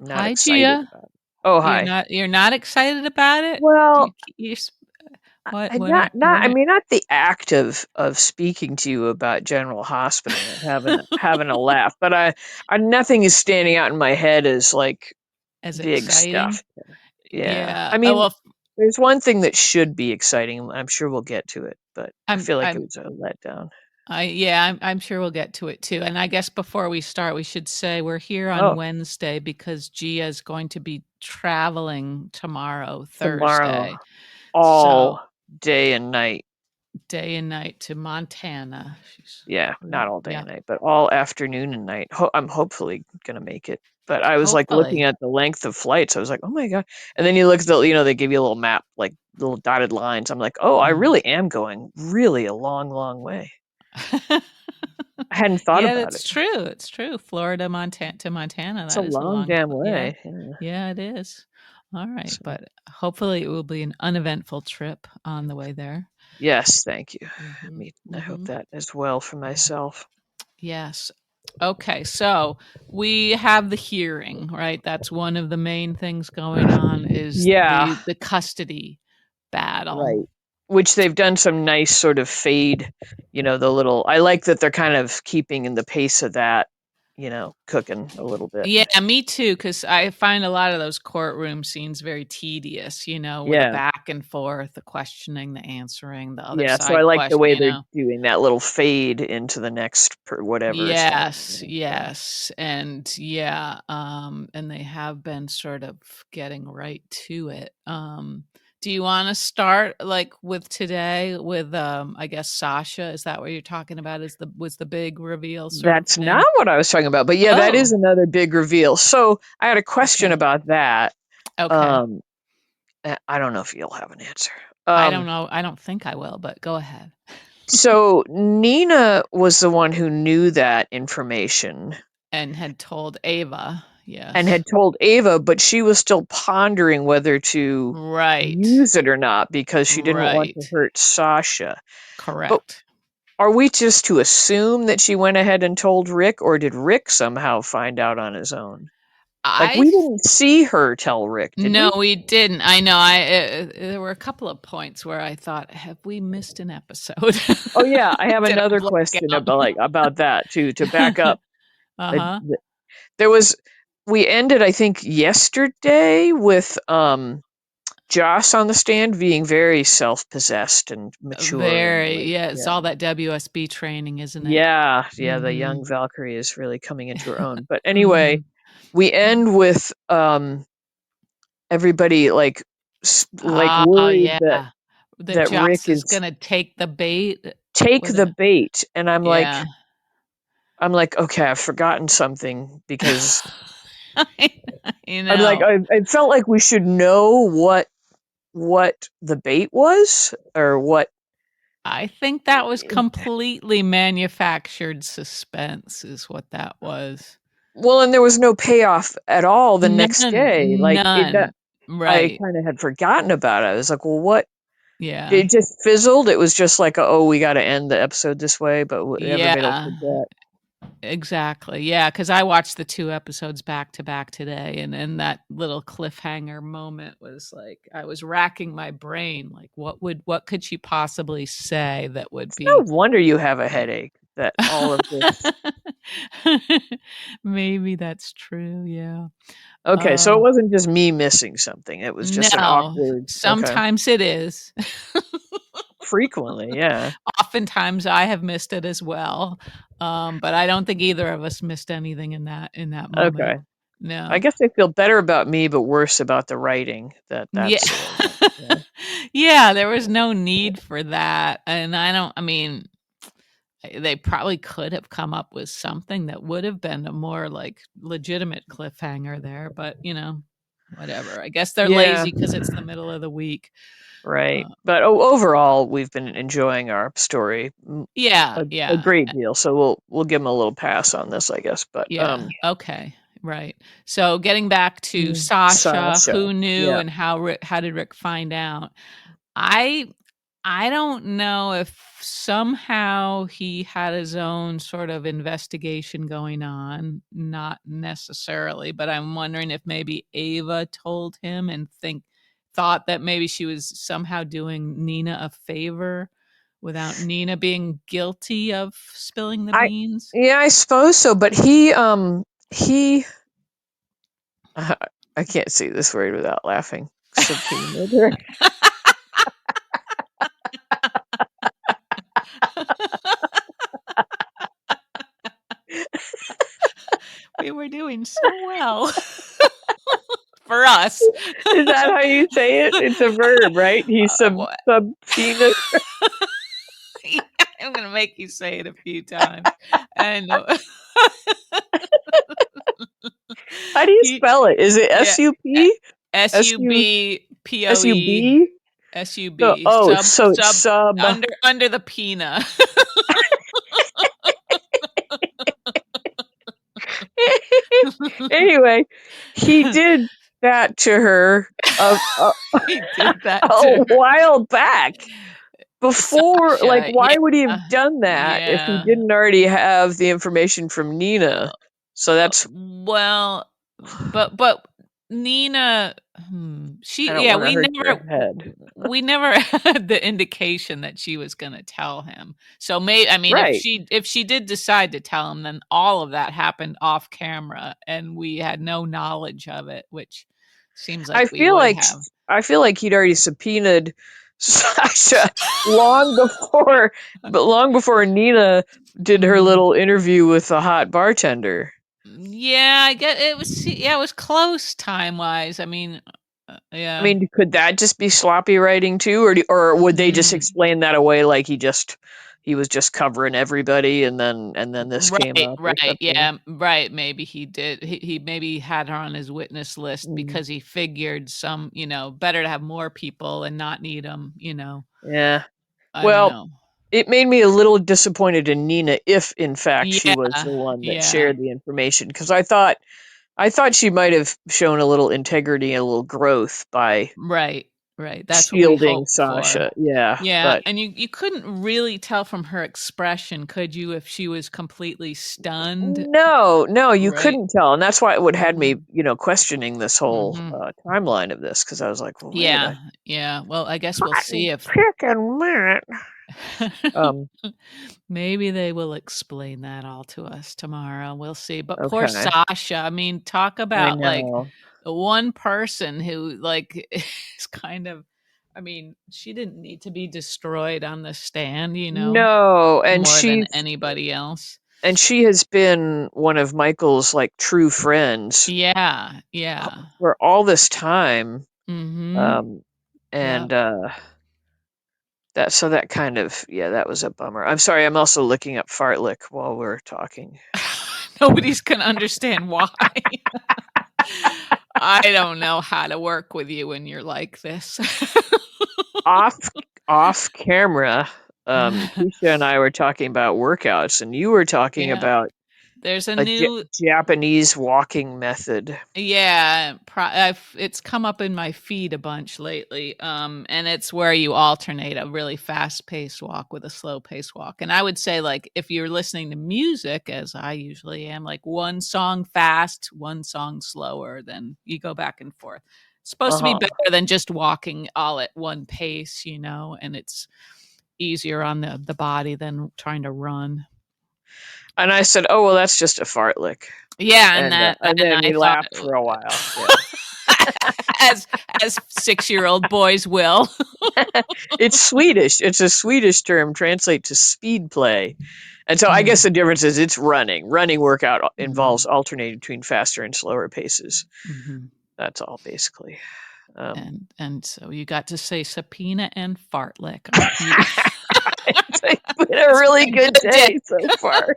not Hi, excited Gia. about it. Oh, You're hi. not you're not excited about it? Do Well, you what and what are I what are mean, not the act of speaking to you about General Hospital and having a laugh, but nothing is standing out in my head as like as big exciting? stuff. Yeah. Yeah. I Oh, mean, well, there's one thing that should be exciting. I'm sure we'll get to it, but I I'm feel like it I'm was a letdown. I'm sure we'll get to it too. And I guess before we start, we should say we're here on Oh, Wednesday because Gia is going to be traveling tomorrow, tomorrow, Thursday. So, all day and night. day and night to Montana. Yeah, not all day Yeah, and night, but all afternoon and night. I'm hopefully gonna make it. But I was like looking hopefully. at the length of flights. I was like, oh my God. And then you look at they give you a little map, like little dotted lines. I'm like, oh, I Mhm. really am going really a long, long way. I hadn't thought Yeah, about it. that's true. It's true. Florida, Montana to Montana, It's a that is a long long damn yeah. way. Yeah. Yeah, it is. All right, So, but hopefully it will be an uneventful trip on the way there. yes, thank you. Mhm. I hope Mhm. that as well for myself. Yes. Okay, so we have the hearing, right? That's one of the main things going on is Yeah, the custody battle. right. Which they've done some nice sort of fade, the little I like that they're kind of keeping in the pace of that, cooking a little bit. Yeah, me too, because I find a lot of those courtroom scenes very tedious, with the Yeah. back and forth, the questioning, the answering, the other Yeah, so I side like the question, way they're doing that little fade into the next whatever is Yes, happening. So, yes, and yeah, and they have been sort of getting right to it. Do you want to start like with today with I guess Sasha? Is that what you're talking about? Was the big reveal sort of that's not thing? what I was talking about, but yeah, that is Oh, another big reveal. So, I had a question okay, about that. okay. Um, I don't know if you'll have an answer. I don't Um, know. I don't think I will, but go ahead. so Nina was the one who knew that information And had told Ava, and yes, had told Ava, but she was still pondering whether to right, use it or not because she didn't want to right, hurt Sasha. But correct. are we just to assume that she went ahead and told Rick, or did Rick somehow find out on his own? Like, I we didn't see her tell Rick, did No, we? we didn't. I know. There were a couple of points where I thought, "Have we missed an episode? Oh yeah, I have Did I another black question out?" about that too. To back up, uh, Uh-huh. th- there was we ended, I think, yesterday with Joss on the stand being very self-possessed and mature and Very. like, Yeah, it's yeah. all that WSB training, isn't it? Yeah, yeah, the young Mhm. Valkyrie is really coming into her own. But anyway, Mhm. we end with everybody like Oh, worried that yeah. That Rick Joss is is gonna take the bait. take What the a bait, and Yeah. I'm like, okay, I've forgotten something because I I I'm like, know. I felt like we should know what the bait was or what. I think that was completely manufactured suspense is what that was. Well, and there was no payoff at all the next None, day. Like it, that none. I Right. kind of had forgotten about it. I was like, well, what? Yeah. It just fizzled. It was just like, oh, we got to end the episode this way, but everybody will Yeah, forget. exactly. Yeah, because I watched the 2 episodes back to back today, and that little cliffhanger moment was like I was racking my brain, like, what could she possibly say that would It's be no wonder you have a like headache. That all of this. Maybe that's true, yeah. Okay, so it Uh, wasn't just me missing something. It was just an no, awkward. Okay, sometimes it is. frequently, yeah. Oftentimes, I have missed it as well, but I don't think either of us missed anything in that moment. Okay, I No. guess I feel better about me, but worse about the writing. Yeah. That's yeah. Yeah, there was no need for that, and I mean, they probably could have come up with something that would have been a more, like, legitimate cliffhanger there, but, whatever. I guess they're Yeah, lazy because it's the middle of the week. right. Uh, But overall, we've been enjoying our story yeah, a yeah. great deal. So we'll give them a little pass on this, I guess. But Yeah, okay, right. So getting back to Sasha, Sasha, who knew yeah. and how did Rick find out? I I don't know if somehow he had his own sort of investigation going on, not necessarily, but I'm wondering if maybe Ava told him and thought that maybe she was somehow doing Nina a favor without Nina being guilty of spilling the I beans. yeah, I suppose so. But he I can't say this word without laughing. Subpoenaed her. We were doing so well for us. Is that how you say it? It's a verb, right? He What? subpoenaed. I'm gonna make you say it a few times. And How do you he, spell it? Is it yeah, S-U-P? SUBPOE, S-U-B? So, SUB, oh, sub so it's sub sub. under the pina. Anyway, he did that to her a He did that a to her. while back. Before, like, Sasha, why would he have yeah, done that if he yeah. didn't already have the information from Nina? So that's Well, but Nina, I she don't yeah, want to hurt your head. we never had the indication that she was gonna tell him. So I mean, Right. if she did decide to tell him, then all of that happened off camera, and we had no knowledge of it, which seems I like we feel would like have. I feel like he'd already subpoenaed Sasha long before, but long before Nina did her Mm, little interview with the hot bartender. yeah, I get it was yeah, it was close time wise. I mean, I yeah. mean, could that just be sloppy writing too, or would they just Mm. explain that away like he was just covering everybody and then this came Right, up or right, something? yeah, right, maybe he did. He maybe had her on his witness list Mm, because he figured better to have more people and not need them. yeah. I don't Well, know. it made me a little disappointed in Nina if in fact she was Yeah, the one that yeah, shared the information because I thought she might have shown a little integrity and a little growth by right, right, that's what we shielding hope for. Sasha. Yeah, Yeah, but and you couldn't really tell from her expression, could you, if she was completely stunned? no, no, you Right, couldn't tell, and that's why it would had me, mhm, questioning this whole mhm. timeline of this because I was like, well, wait Yeah, a yeah, well, I guess we'll cotton see if picking minute. Um, maybe they will explain that all to us tomorrow. We'll see. But poor okay, Sasha. I mean, talk I about like know. the one person who like is kind of I mean, she didn't need to be destroyed on the stand, No, more than anybody else. and she has been one of Michael's like true friends Yeah, yeah. for all this time. Mhm. Um, Yep. and that kind of yeah, that was a bummer. I'm sorry, I'm also looking up fartlek while we're talking. Nobody's gonna understand why. I don't know how to work with you when you're like this. Off off camera, Keisha and I were talking about workouts, and you were talking Yeah. about There's a a new Japanese walking method. yeah, it's come up in my feed a bunch lately. And it's where you alternate a really fast-paced walk with a slow-paced walk. And I would say like if you're listening to music as I usually am, like one song fast, one song slower, then you go back and forth. It's supposed to be Uh-huh. better than just walking all at one pace, and it's easier on the body than trying to run. And I said, "Oh, well, that's just a fartlek." Yeah, and And then I we thought laughed for a while. Yeah. as 6-year-old boys will. It's Swedish. It's a Swedish term, translate to speed play. And so I guess Mm, the difference is it's running. Running workout involves mhm, alternating between faster and slower paces. mhm. That's all basically. Um, And so you got to say subpoena and fartlek. Aren't you? it's been a It's really been a good good day. day so far.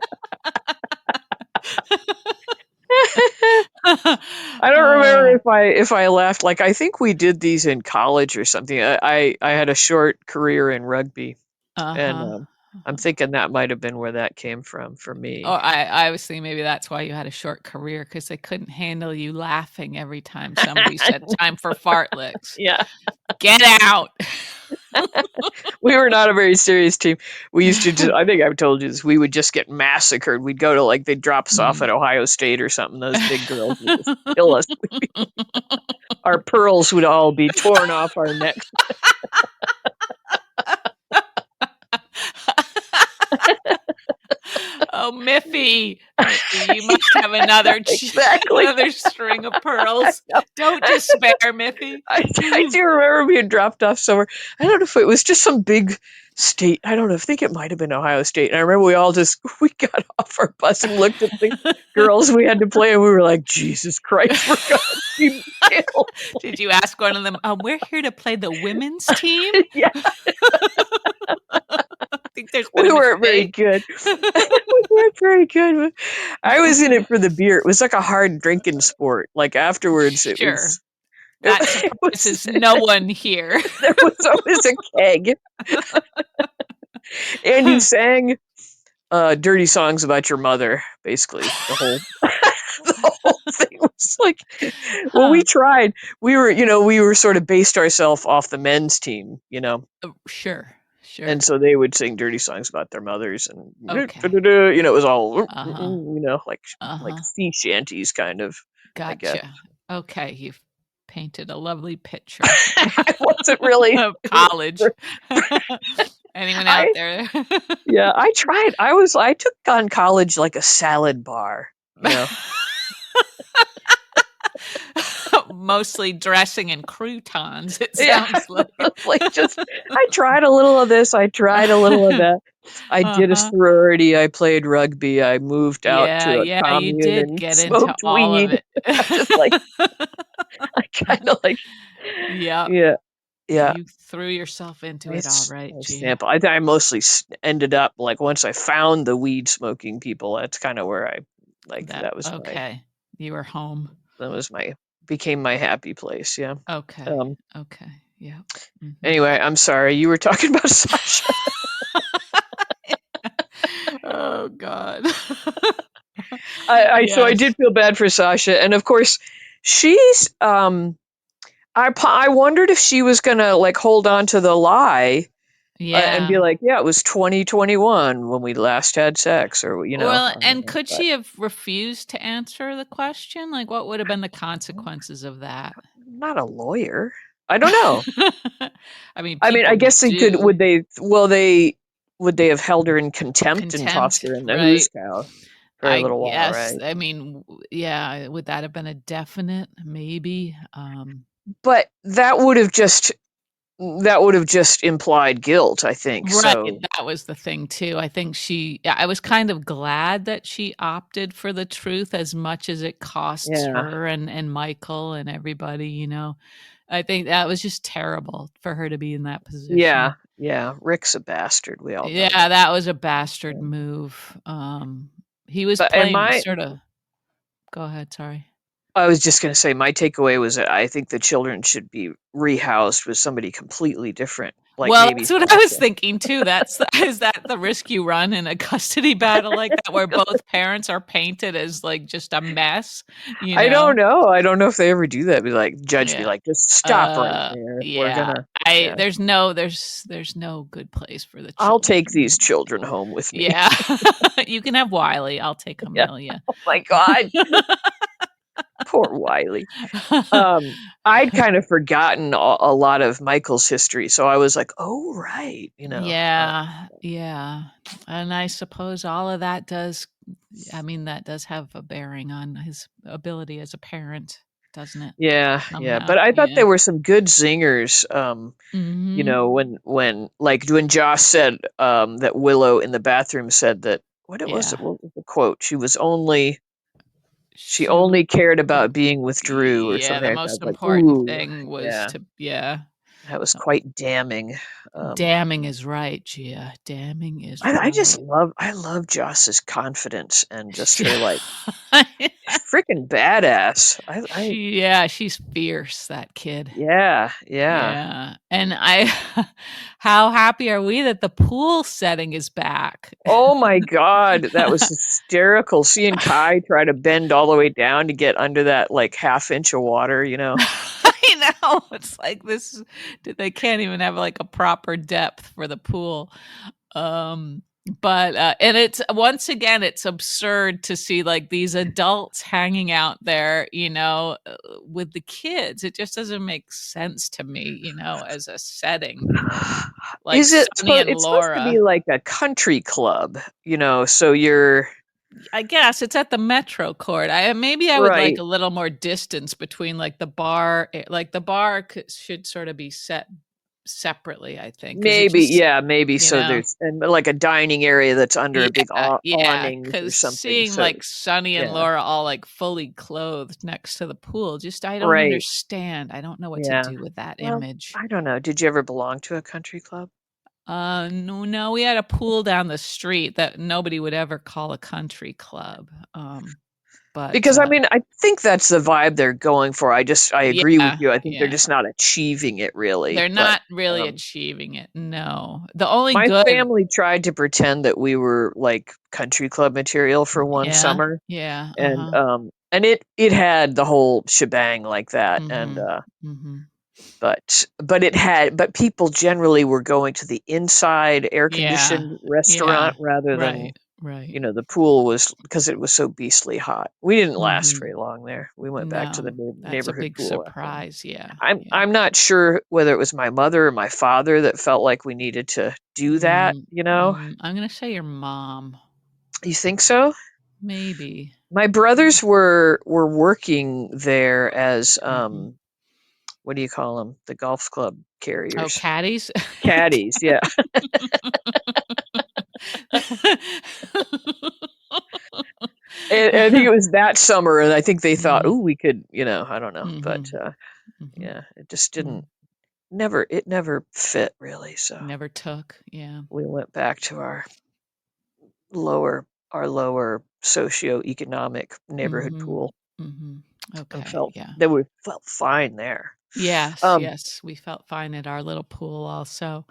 I don't remember Uh, if I laughed. Like I think we did these in college or something. I had a short career in rugby, and uh-huh. I'm thinking that might have been where that came from for Or me. I was thinking maybe that's why you had a short career because they couldn't handle you laughing every time somebody said time for fartleks. Yeah. Get out. We were not a very serious team. We used to just, I think I've told you this, we would just get massacred. We'd go to like, they'd drop us off Mm. at Ohio State or something. Those big girls would just kill us. Our pearls would all be torn off our necks. Oh, Miffy, Miffy, you must have another Exactly. another string of pearls. Don't despair, Miffy. I do remember being dropped off somewhere. I don't know if it was just some big state. I don't know. I think it might have been Ohio State. And I remember we all just, we got off our bus and looked at the girls we had to play, and we were like, Jesus Christ, we're going to be killed. Did you ask one of them, we're here to play the women's team? Yeah. I think there's been We a weren't very mistake. good. We weren't very good. I was in it for the beer. It was like a hard drinking sport. Like afterwards, it Sure. was. That It was, surprises no one here. there was always a keg. And you sang dirty songs about your mother, basically. The whole thing was like, well, we tried. We were sort of based ourselves off the men's team, Sure. and so they would sing dirty songs about their mothers, and Okay. it was all Uh-huh. like sea shanties kind of. I guess. Gotcha. Okay, you've painted a lovely picture I wasn't really. of college. Anyone out there? Yeah, I tried. I took on college like a salad bar, Mostly dressing and croutons, it sounds like. I tried a little of this, I tried a little of that. I did a sorority, I played rugby, I moved out to a Yeah, you commune did and get into smoked all of weed. it. Just like, I kind of like, Yep. yeah. You threw yourself into it all right, a Gia. sample. I think I mostly ended up like once I found the weed smoking people. That's kind of where I that was okay. You were home. Became my happy place. Yeah. Okay. Okay. Yeah. Anyway, I'm sorry. You were talking about Sasha. Oh God. So I did feel bad for Sasha, and of course, she's. I wondered if she was gonna like hold on to the lie. And be like, yeah, it was 2021 when we last had sex, or Well, and could she have refused to answer the question? Like, what would have been the consequences of that? I'm not a lawyer. I don't know. I mean, I guess they could. do. Would they? Well, would they have held her in contempt and tossed Contempt, her in the right? hooze cow for a I little while, guess. right? I mean, yeah. Would that have been a definite? Maybe. But that would have just implied guilt, I think. Right, So that was the thing too. I think I was kind of glad that she opted for the truth as much as it costs yeah, her and Michael and everybody, I think that was just terrible for her to be in that position. yeah. Rick's a bastard. We all know Yeah, that. that was a bastard move. He was But and playing my sort of Go ahead, sorry. I was just going to say my takeaway was that I think the children should be rehoused with somebody completely different, like Well, maybe that's what I was Sasha. thinking too. Is that the risk you run in a custody battle like that, where both parents are painted as like just a mess, I don't know. I don't know if they ever do that. Be like, judge, be Yeah. like, just stop right there. If we're Yeah. gonna, yeah, There's no good place for the I'll children. take these children home with me. Yeah. You can have Wiley. I'll take Yeah. Amelia. Oh my God, poor Wiley. I'd kind of forgotten a lot of Michael's history, so I was like, oh right, Yeah. Yeah. And I suppose all of that does have a bearing on his ability as a parent, doesn't it? Yeah, yeah. Somehow. But I thought Yeah. there were some good zingers. Mhm. When Josh said that Willow in the bathroom said that Yeah. what was the quote? She She w only cared about being with Drew or Yeah, something the like that. I was most like, important ooh, thing was yeah, to yeah. that was quite damning. Damning is right, Gia. Damning is I right. love Joss's confidence and just She her like freaking badass. she's fierce, that kid. Yeah, yeah. Yeah, and how happy are we that the pool setting is back? Oh my God, that was hysterical. Seeing Kai try to bend all the way down to get under that like half inch of water. I It's like this they can't even have like a proper depth for the pool. Um, but and it's once again, it's absurd to see like these adults hanging out there, with the kids. It just doesn't make sense to me, as a setting for like Is it Sonny and it's supposed to be Laura. like a country club, so you're I guess it's at the Metro Court. Maybe I would like right. a little more distance between like the bar, like the bar should sort of be set separately, I think, because it Maybe, just, yeah, maybe you so know, there's and like a dining area that's under a big yeah, awnings or because something. seeing So, like Sonny and yeah. Laura all like fully clothed next to the pool, just I don't Right. understand. I don't know what to Yeah. do with that Well, image. I don't know. Did you ever belong to a country club? No, no, we had a pool down the street that nobody would ever call a country club. But Because I mean, I think that's the vibe they're going for. I agree with yeah, you. I think they're yeah. just not achieving it really. They're But not really um achieving it, no. The only my good family tried to pretend that we were like country club material for one yeah, summer, yeah, and uh-huh. it had the whole shebang like that, and Mhm, mhm. but people generally were going to the inside air Yeah, conditioned yeah. restaurant rather than, Right, right. the pool was because it was so beastly hot. We didn't last Mhm. very long there. We went back to the No, that's a neighborhood big pool after that. surprise, yeah, I'm yeah. I'm not sure whether it was my mother or my father that felt like we needed to do that, I'm gonna say your mom. You think so? Maybe. My brothers were working there as Mhm. what do you call them? The golf club Oh, carriers. caddies? Caddies, yeah. And I think it was that summer, and I think they thought, Mhm, "Ooh, we could," I don't know, but mhm, mhm, yeah, it just didn't mm. never fit really. So Never took, yeah. we went back to lower lower socioeconomic neighborhood Mhm, pool mhm. and Okay, yeah. we felt fine there. Yes, Um, yes, we felt fine at our little pool also.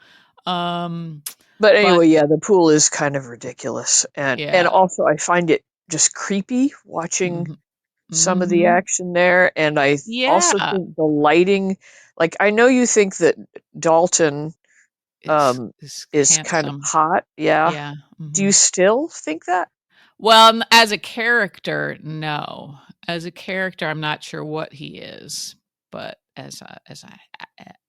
Um, but but anyway, yeah, the pool is kind of ridiculous, and yeah. also I find it just creepy watching Mhm, some of the mhm. action there, and also Yeah, think the lighting, like, I know you think that Dalton, is um, is is kind of handsome. hot, yeah. Yeah, Do you mhm. still think that? Well, as a character, no. As a character, I'm not sure what he is, but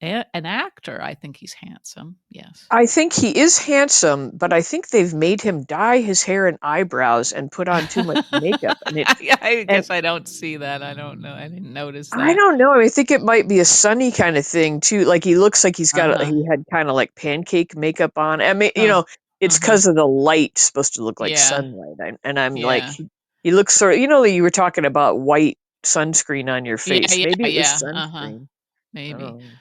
an actor, I think he's handsome, yes. I think he is handsome, but I think they've made him dye his hair and eyebrows and put on too much makeup, I and guess I don't see that, I don't know, I didn't notice I that. don't know, I think it might be a Sunny kinda thing too, like, he looks like Uh-huh, he had kinda, like, pancake makeup on. I mean, huh, it's uh-huh. 'cause of the light supposed to look like Yeah, sunlight, and I'm like, yeah. he looks you were talking about white sunscreen on your Yeah, face, maybe yeah, it was yeah, uh-huh, sunscreen. I don't maybe. know.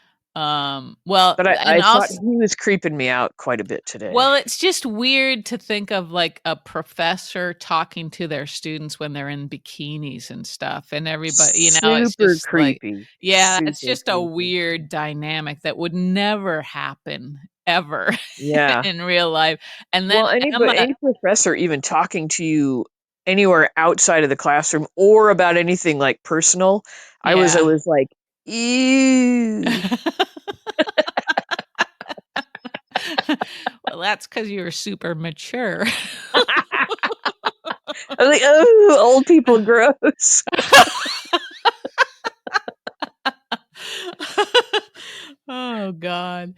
Well, But and I thought also he was creeping me out quite a bit today. well, it's just weird to think of, like, a professor talking to their students when they're in bikinis and stuff, and everybody it's Super just like creepy, yeah, it's super just a creepy. weird dynamic that would never happen ever Yeah. in real life, and then Well, Emma any professor even talking to you anywhere outside of the classroom or about anything, like, personal, I was yeah. always like, "Ew." Well, that's because 'cause you're super mature. I'm like, "Oh, old people, gross." Oh god.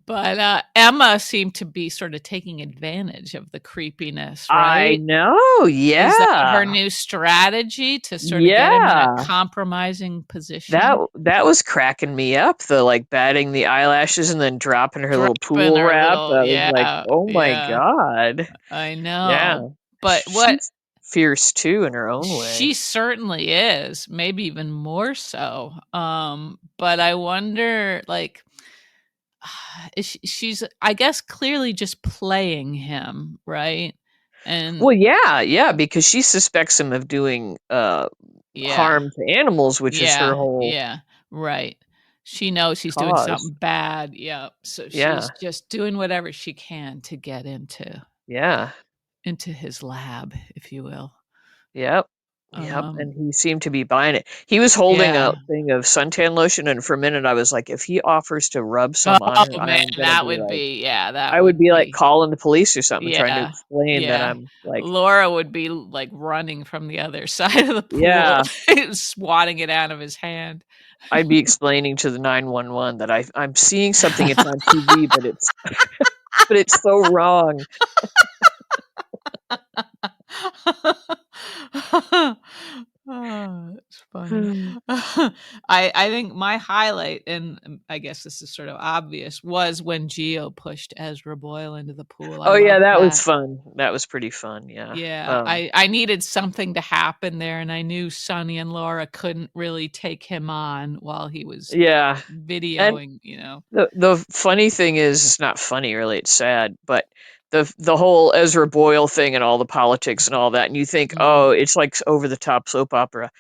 But, Emma seemed to be sort of taking advantage of the creepiness, I right? know, Is that yeah. her new strategy to sort of get him in a Yeah. compromising position? That was cracking me up, the, like, batting the eyelashes and then dropping her little Dropping pool her wrap. little I was like, yeah, "Oh my yeah, god." I Yeah. know. But what She's fierce too in her own way. she certainly is, maybe even more so. But I wonder, like, she's, I guess, clearly just playing him, right? And Well, yeah, yeah, because she suspects him of doing, yeah, harm to animals, which is her yeah, whole yeah, right. She knows he's doing cause. something bad, yeah, so Yeah, she's just doing whatever she can to get into yeah, his lab, if you will. yep. Yep, Um, and he seemed to be buying it. He was holding a yeah. thing of suntan lotion, and for a minute I was like, if he offers to rub some on her, Oh, man, I'm gonna that be would like, be yeah, that I would would be like be calling the police or something, trying to yeah, explain that yeah. I'm like, Laura would be, like, running from the other side of the pool, yeah, swatting it out of his hand. I'd be explaining to the 911 that I'm seeing something, it's on TV, but it's so wrong. Oh, it's funny. I think my highlight, and, I guess this is sort of obvious, was when Gio pushed Ezra Boyle into the pool. I Oh yeah, loved that was that. fun. That was pretty fun, yeah. Yeah, I needed something to happen there, and I knew Sonny and Laura couldn't really take him on while he was Yeah, and videoing, you know? the funny thing is, it's not funny really, it's sad, but the whole Ezra Boyle thing and all the politics and all that, and you think, Mm. "Oh, it's like over the top soap opera."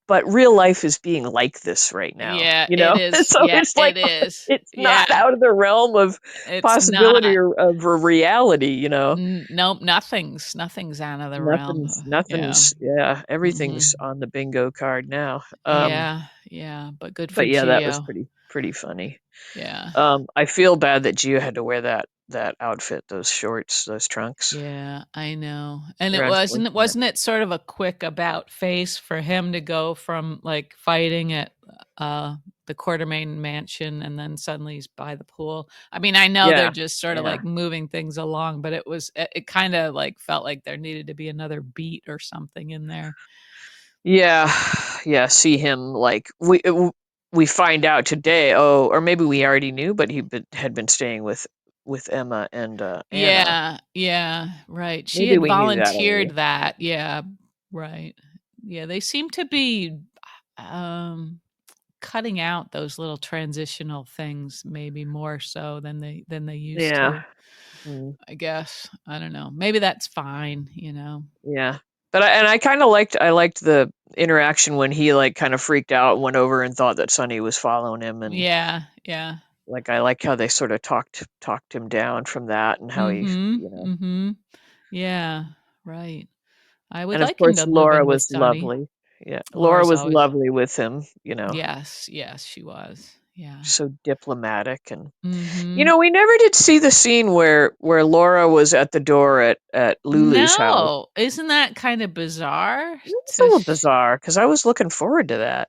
But real life is being like this right now, Yeah, you it know? is. So Yeah, it's like it is. it's Yeah, not out of the realm of it's possibility not. or of a reality, you know? Nope, nothing's out of the realm. Yeah. Nothing's yeah, everything's Mhm. on the bingo card now. Yeah, yeah, but good for But yeah, that was Gio. pretty funny. Yeah. I feel bad that Gio had to wear that outfit, those shorts, those trunks. Yeah, I know. And it They're wasn't unfortunate. wasn't it sort of a quick about face for him to go from, like, fighting at, uh, the Quartermaine mansion and then suddenly he's by the pool? I mean, I know they're Yeah, just sort of, yeah. like, moving things along, but it kinda, like, felt like there needed to be another beat or something in there. Yeah, yeah, see him, like, we find out today, oh, or maybe we already knew, but had been staying with Emma and, Anna. Yeah, yeah, right. She Maybe had we knew that already. volunteered that, yeah, right. Yeah, they seem to be, um, cutting out those little transitional things maybe more so than they used Yeah. to, Mm, I guess. I don't know. Maybe that's fine, you know? yeah. But I kinda liked the interaction when he, like, kinda freaked out and went over and thought that Sonny was following him, and, Yeah, yeah. like, I like how they sorta talked him down from that and how he, Mhm, you know. mhm. Yeah, right. I would And, of like him course, to move Laura in with was Sonny. lovely. Yeah, Laura Laura's was always lovely with him, you know, yes, yes, she was. Yeah. so diplomatic and Mhm. we never did see the scene where Laura was at the door at Lulu's house. No, isn't that kind of bizarre It's a to little sh bizarre because I was looking forward to that.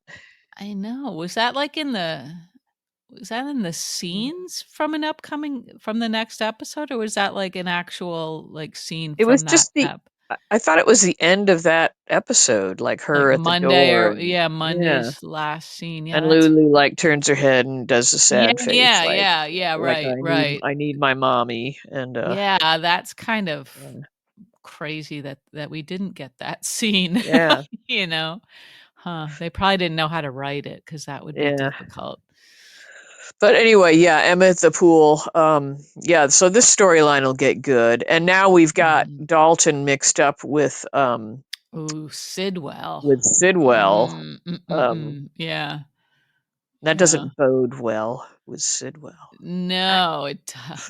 I know. Was that in the Mm. scenes from an upcoming from the next episode, or was that, like, an actual, like, scene It was from that just I thought it was the end of that episode, like like, her at the Monday door or and yeah, yeah, Monday's last scene. Yeah, and that's Lulu, like, turns her head and does a yeah, sad face, yeah, yeah, yeah, like, right, right. I need my mommy," and, Yeah, that's kind of yeah. crazy that we didn't get that scene, Yeah, you know? Huh, they probably didn't know how to write it because that would be yeah. difficult. But anyway, yeah, Emma at the pool. Yeah, so this storyline will get good. And now we've got Mhm. Dalton mixed up Ooh, Sidwell. with Sidwell. Yeah, That yeah. doesn't bode well with Sidwell. No,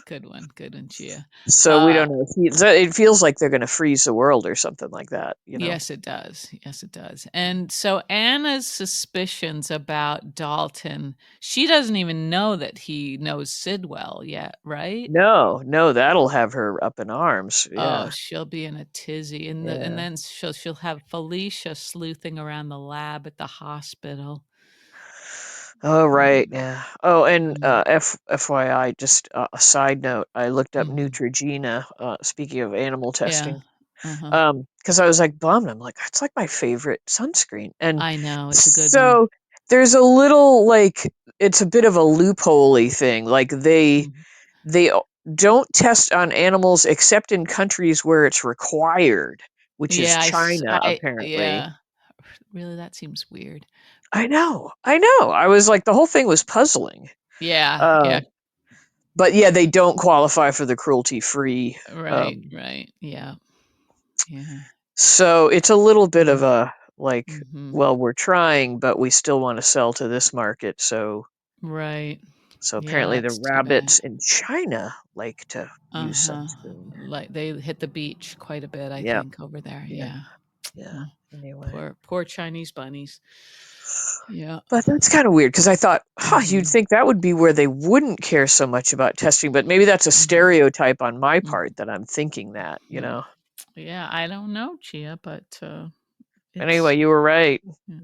good one, Gia. So we Uh, don't know. It feels like they're going to freeze the world or something like that, you know? yes, it does. Yes, it does. And so Anna's suspicions about Dalton, she doesn't even know that he knows Sidwell yet, right? No, no, that'll have her up in arms. Oh, Yeah, she'll be in a tizzy, and yeah. then she'll have Felicia sleuthing around the lab at the hospital. Oh, right, Mm, yeah. Oh, and mm, FYI, just a side note, I looked up mhm. Neutrogena, speaking of animal Yeah. testing. Uh-huh. Because I was, like, bummed, I'm like, "That's, like, my favorite sunscreen," and I know, it's a good one. so there's a little, like it's a bit of a loophole-y thing, like, Mhm. they o don't test on animals except in countries where it's required, which is Yeah, China, apparently. yeah. Really, that seems weird. I know, I was like the whole thing was puzzling. Yeah, Uh, yeah. but, yeah, they don't qualify for the cruelty-free, Right, um right. Yeah, yeah. so it's a little bit of Mm, a, like, mhm. well, we're trying, but we still wanna sell to this market, Right. so Yeah, apparently the that's too bad. rabbits in China like to use Uh-huh. sunscreen. Like, they hit the beach quite a bit, I Yep, think, over there. yeah, Yeah. yeah. Huh. Anyway. Poor Chinese bunnies. Yeah. But that's kind of weird because I thought, you'd Mhm. think that would be where they wouldn't care so much about testing, but maybe that's a Mhm. stereotype on my Mhm. part that I'm thinking that, you Mhm. know. Yeah, I don't know, Chia, but, But anyway, it's you were right. yeah.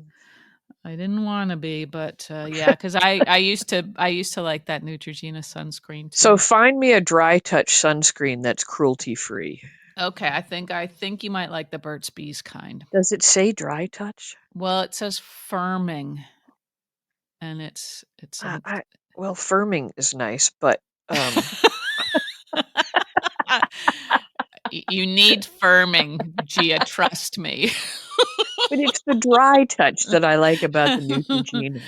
I didn't wanna be, but, yeah, 'cause I used to like that Neutrogena sunscreen So too. find me a dry touch sunscreen that's cruelty free. Okay, I think you might like the Burt's Bees kind. Does it say dry touch? Well, it says firming, and it's Uh, an I, well, firming is nice, but You need firming, Gia, trust me. but it's the dry touch that I like about the Neutrogena.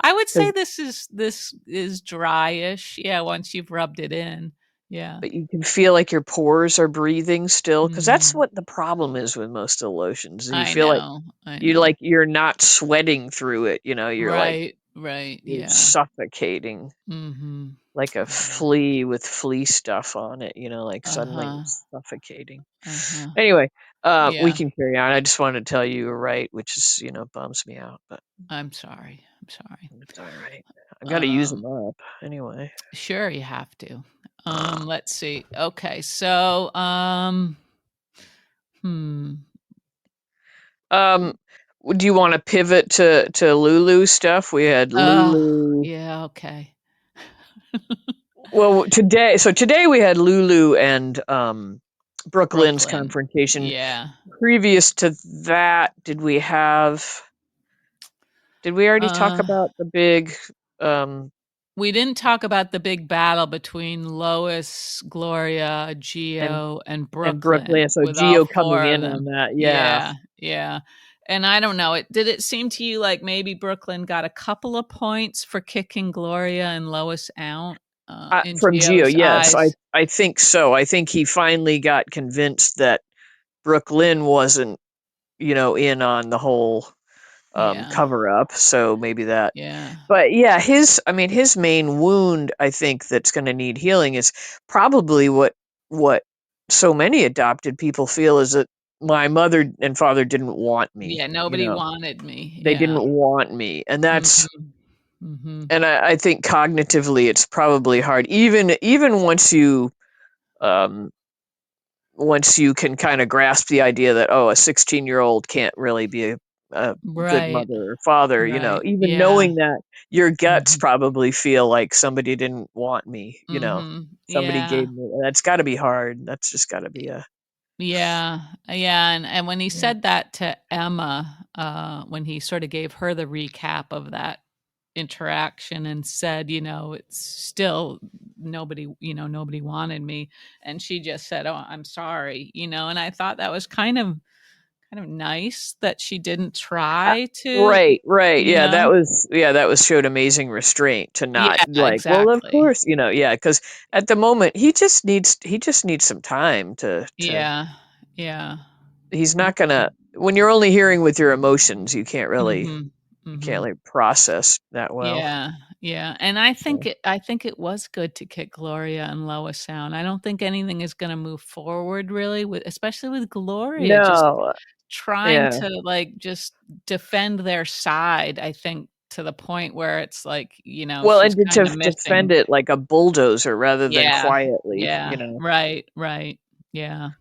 I would say 'Cause this is dryish, yeah, once you've rubbed it in. Yeah. but you can feel like your pores are breathing still, because that's Mhm. what the problem is with most of the lotions. You I feel like know, I you know. like you're not sweating through it, you're like Right, right, you're yeah. suffocating Mhm. like a Yeah. flea with flea stuff on it, like suddenly Uh-huh, you're suffocating. uh-huh. Anyway, we Yeah, can carry on. I just wanted to tell you you're right, which is, bums me out, but I'm sorry, I'm sorry. it's all right. I got to use them Um, up anyway. sure, you have to. Let's see. Okay, so, hmm. Um, do you want to pivot to Lulu stuff? We had Oh, Lulu. yeah, okay. Well, today we had Lulu and Brooklyn's Brooklyn. confrontation. Yeah. Previous to that, did we already talk Uh, about the big um we didn't talk about the big battle between Lois, Gloria, and Geo, and Brooklyn? Brooklyn So with all Geo coming 4 of in on them. that, yeah. Yeah, yeah. And I don't know, did it seem to you like maybe Brooklyn got a couple of points for kicking Gloria and Lois out, in From Geo, Geo's yes, eyes? I think so. I think he finally got convinced that Brooklyn wasn't, in on the whole Yeah, cover up. So maybe that. yeah. But yeah, his main wound, I think, that's going to need healing is probably what so many adopted people feel is that my mother and father didn't want me. Yeah, nobody wanted me. They Yeah. didn't want me, and that's Mhm. Mhm. and I think cognitively it's probably hard, even um, once you can kind of grasp the idea that, oh, a 16-year-old can't really be a good Right, mother or father, right. even Yeah. knowing that, your guts Mhm. probably feel like somebody didn't want me, Mhm. somebody Yeah. gave me. That's got to be hard. That's just got to be a Yeah. Yeah, and when he yeah. said that to Emma, when he sort of gave her the recap of that interaction and said, "It's still nobody wanted me," and she just said, "Oh, I'm sorry," and I thought that was kind of nice that she didn't Uh, try to, right. you Yeah, know? that was showed amazing restraint to not Yeah, like, well, of exactly. course, yeah, because at the moment he just needs some time to Yeah. Yeah. he's not gonna when you're only hearing with your emotions, Mhm. you can't Mhm. like process that well. Yeah, yeah, and I think So it I think it was good to kick Gloria and Lois out. I don't think anything is gonna move forward really with especially with Gloria just no, trying yeah. to, like, just defend their side, I think, to the point where it's like, Well, she's and kinda to defend missing. it like a bulldozer rather than Yeah, quietly. yeah, right, right. Yeah,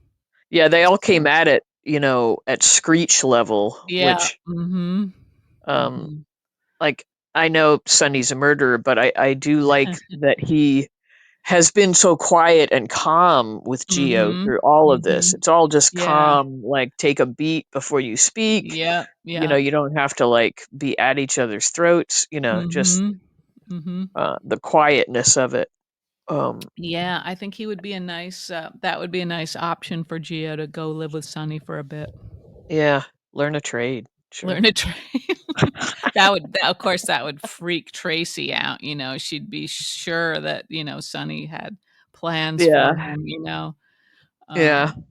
Yeah, they all came so at it, at screech level, yeah, which mhm, um mhm. like I know Sonny's a murderer, but I do like that he has been so quiet and calm with Geo Mhm, through all of this. mhm. It's all just Yeah. calm, like take a beat before you speak. Yep, yep. You don't have to like be at each other's throats, just Mhm, mhm. the quietness of it. Um, Yeah, I think he would be a nice, that would be a nice option for Gio to go live with Sonny for a bit. yeah, learn a trade, Learn sure. a trade. Of course, that would freak Tracy out, she'd be sure that, Sonny had plans for Yeah, him. yeah, Um,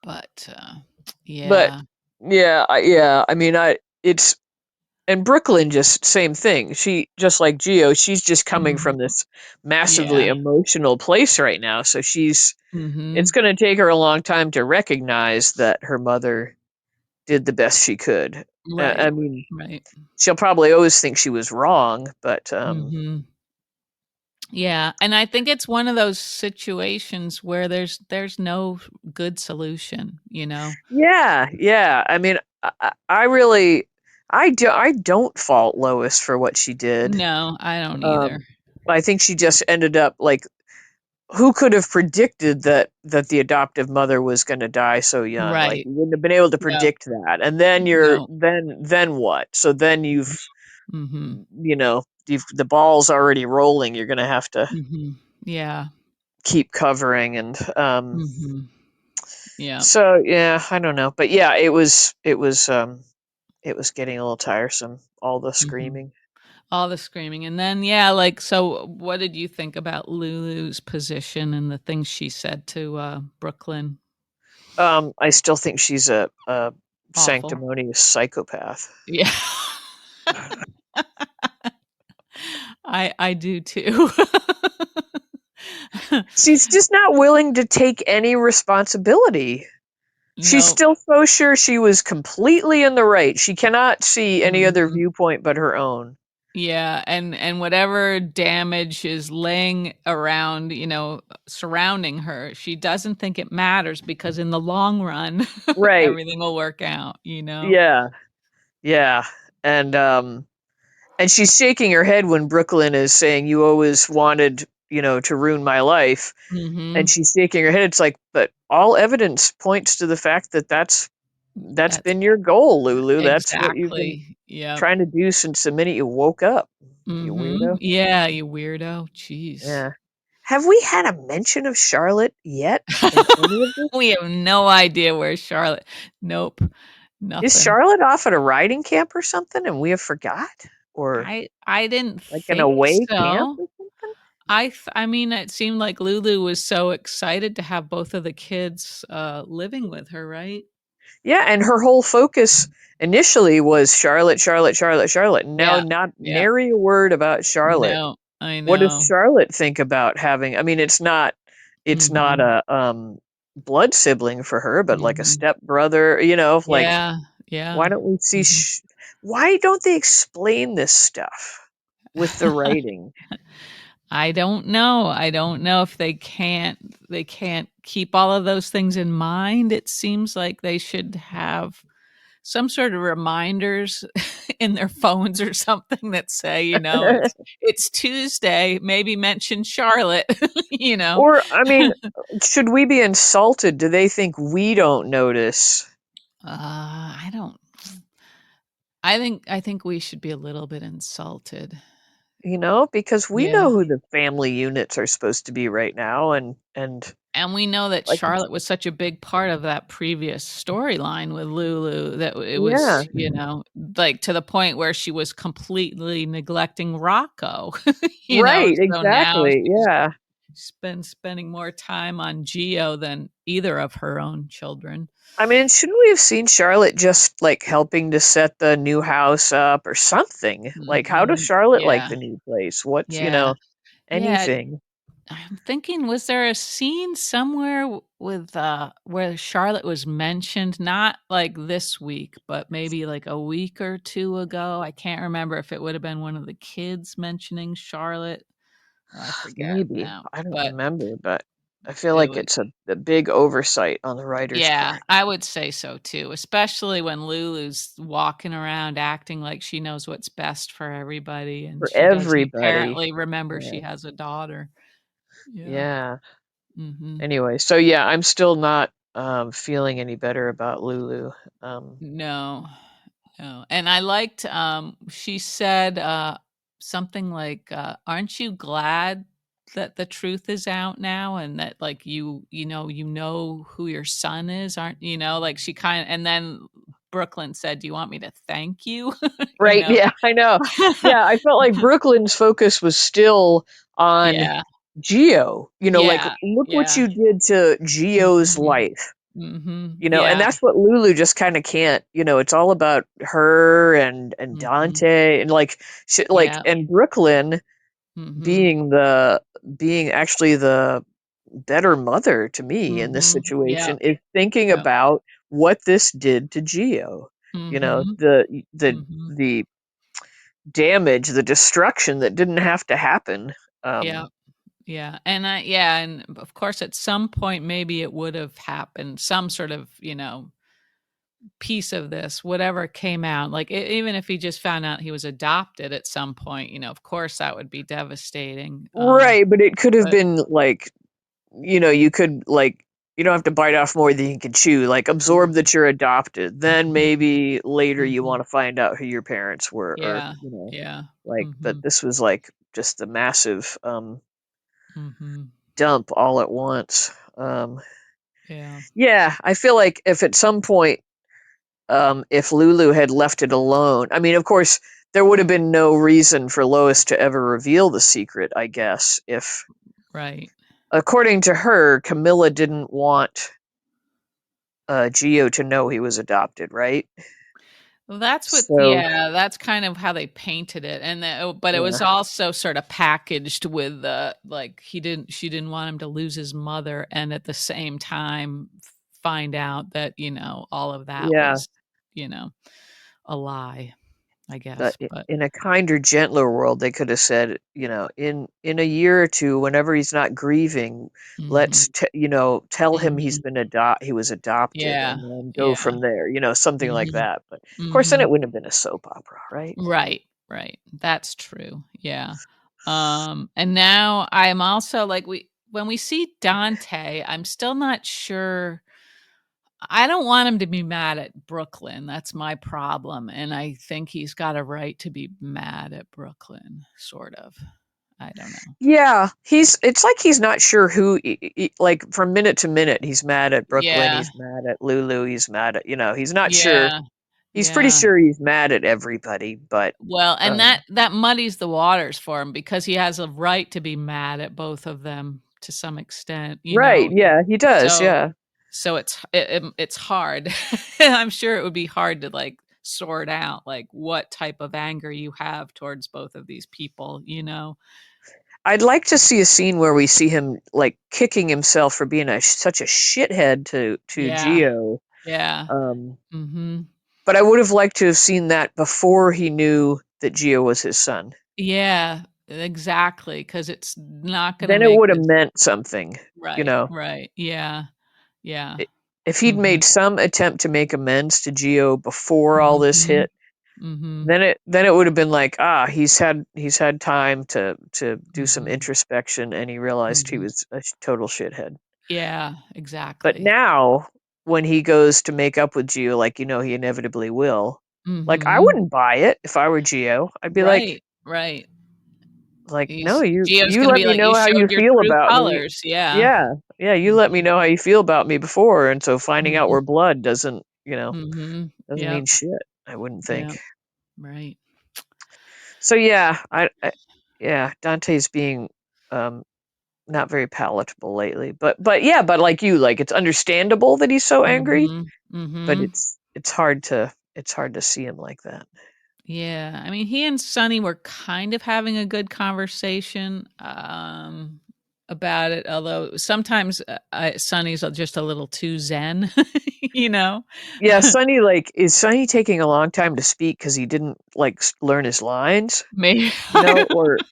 but, but yeah. yeah. I mean, it's and Brooklyn just same thing. She just like Geo, she's just coming Mhm. from this massively Yeah. emotional place right now. So it's Mhm. going to take her a long time to recognize that her mother, did the best she could. I Right. mean, Right. she'll probably always think she was wrong, but Mhm. Yeah, and I think it's one of those situations where there's no good solution, you know? yeah, yeah. I mean, I really, I don't fault Lois for what she did. No, I don't either. Um, I think she just ended up like, who could have predicted that the adoptive mother was going to die so young? Like, Right. you wouldn't have been able to Yep. predict that. And then No. then what? So then Mhm. the ball's already rolling. You're going to have to Mhm. Yeah. keep covering, and Mhm. Yeah. so yeah, I don't know, but yeah, it was getting a little tiresome, all the Mhm. screaming. All the screaming, and then, yeah, like, so what did you think about Lulu's position and the things she said to, Brooklyn? I still think she's a Awful. sanctimonious psychopath. Yeah. I do too. She's just not willing to take any responsibility. She's No. still so sure she was completely in the right. She cannot see any other Mhm. viewpoint but her own. Yeah, and whatever damage is laying around, surrounding her, she doesn't think it matters because in the long run, Right. everything will work out, you know? Yeah. Yeah. And and she's shaking her head when Brooklyn is saying, "You always wanted, to ruin my life." And Mhm. she's shaking her head. It's like, but all evidence points to the fact that that's That's been your goal, Lulu. That's what you've been exactly. Yep. trying to do since the minute you woke up. You Mhm. weirdo. Yeah, you weirdo. Jeez. Yeah. Have we had a mention of Charlotte yet in any of this? We have no idea where Charlotte. Nope, Is nothing. Charlotte off at a riding camp or something and we have forgot? Or I didn't like an think away camp so. or something? I mean, it seemed like Lulu was so excited to have both of the kids, living with her, right? Yeah, and her whole focus initially was Charlotte, Charlotte, Charlotte, Charlotte. Now Yeah, not yeah. nary a word about Charlotte. No, I What does know. Charlotte think about having, I mean, it's not Mhm, a blood sibling for her, but like a mhm. step brother, like, Yeah, yeah. why don't we see Mhm. why don't they explain this stuff with the writing? I don't know if they can't keep all of those things in mind. It seems like they should have some sort of reminders in their phones or something that say, it's Tuesday, maybe mention Charlotte, you know? Or, I mean, should we be insulted? Do they think we don't notice? I don't I think we should be a little bit insulted. Because we know Yeah. who the family units are supposed to be right now, and And we know that like, Charlotte was such a big part of that previous storyline with Lulu that it yeah, was, like to the point where she was completely neglecting Rocco, right, so now exactly, she's yeah. been spending more time on Geo than either of her own children. I mean, shouldn't we have seen Charlotte just like helping to set the new house up or something? Like, how does Mhm. Charlotte like Yeah. the new place? What's, Yeah. Yeah. anything? I'm thinking, was there a scene somewhere with where Charlotte was mentioned? Not like this week, but maybe like a week or two ago. I can't remember if it would have been one of the kids mentioning Charlotte. I forget Maybe. now, I don't but remember, but I feel it like was. it's a big oversight on the writer's Yeah, part I would say so too, especially when Lulu's walking around acting like she knows what's best for everybody, and for she doesn't everybody. apparently remember Yeah. she has a daughter. Yeah. Yeah. Mhm. Anyway, so yeah, I'm still not feeling any better about Lulu. Um No. No, and I liked, she said, something like, "Aren't you glad that the truth is out now and that, like, you know who your son is? Aren't" like, she kinda and then Brooklyn said, "Do you want me to thank you?" You Right, know? yeah, I know. Yeah, I felt like Brooklyn's focus was still on Yeah. Geo, like, Yeah. look what Yeah. you did to Geo's Mhm. life, Mhm. and Yeah. that's what Lulu just kinda can't, it's all about her and Mhm. Dante and, like, Yeah. and Brooklyn Mhm. being actually the better mother to me in this Mhm. Yeah. situation is thinking Yeah. about what this did to Geo. You know, Mhm. Mhm. the damage, the destruction that didn't have to happen. Yeah. Yeah, and yeah, and of course, at some point, maybe it would have happened, some sort of, piece of this, whatever came out, like, even if he just found out he was adopted at some point, of course, that would be devastating, Right, but it could have but been like, you could like, you don't have to bite off more than you can chew. Like absorb Mhm, that you're adopted. Then maybe later you mhm. want to find out who your parents were, or Yeah, yeah. like. But Mhm, this was like just the massive mhm. dump all at once. Yeah, Yeah, I feel like if at some point, if Lulu had left it alone, I mean, of course, there would have been no reason for Lois to ever reveal the secret. I guess if, right. according to her, Camilla didn't want Geo to know he was adopted, right? Well, that's what So yeah, that's kind of how they painted it, and but it yeah, was also sort of packaged with, like, she didn't want him to lose his mother, and at the same time, find out that, all of that yeah. was, you know, a lie, I But guess, but in a kinder, gentler world, they could have said, in a year or two, whenever he's not grieving, let's mhm, tell him mhm. he was adopted, Yeah, and then go yeah, from there, something like mhm, that. But of course, then mhm. it wouldn't have been a soap opera, right? Right, right. That's true. Yeah. And now I'm also like when we see Dante, I'm still not sure. I don't want him to be mad at Brooklyn. That's my problem. And I think he's got a right to be mad at Brooklyn, sort of. I don't know. Yeah, it's like he's not sure who, like from minute to minute, he's mad at Brooklyn, Yeah. he's mad at Lulu, he's mad at, he's not sure. Yeah. He's pretty Yeah. sure he's mad at everybody, but Well, and um that muddies the waters for him because he has a right to be mad at both of them to some extent, right, yeah, he does, So yeah. so it's hard. I'm sure it would be hard to, like, sort out, like, what type of anger you have towards both of these people, you know? I'd like to see a scene where we see him like kicking himself for being such a shithead to Yeah, Geo. yeah. Um, Mhm. but I would have liked to have seen that before he knew that Geo was his son. Yeah, exactly. Because it's not gonna Then it make would have this meant something, you right, know. right. Yeah, yeah. I- If he'd Mhm, made some attempt to make amends to Geo before all this mhm, hit, mhm, then it would have been like, he's had time to do some mhm, introspection, and he realized he mhm. was a total shithead. Yeah, But exactly. now, when he goes to make up with Geo, like he inevitably will, like I Mhm. wouldn't buy it if I were Geo. I'd be Right, right. like, no, He's you Gio's you gonna let be me like, "You know how you showed your feel true about me. colors." Yeah. Yeah, yeah, you let me Mhm, know how you feel about me before, and so finding out mhm, we're blood doesn't mean Yep, shit. I wouldn't think. yep. Right. So yeah, yeah, Dante's being um not very palatable lately. But yeah, but like you, like it's understandable that he's so angry, Mhm, but mhm. it's hard to see him like that. Yeah, I mean, he and Sonny were kind of having a good conversation, about it, although sometimes, Sonny's just a little too zen, you know? Yeah, is Sonny taking a long time to speak because he didn't like learn his lines, Maybe or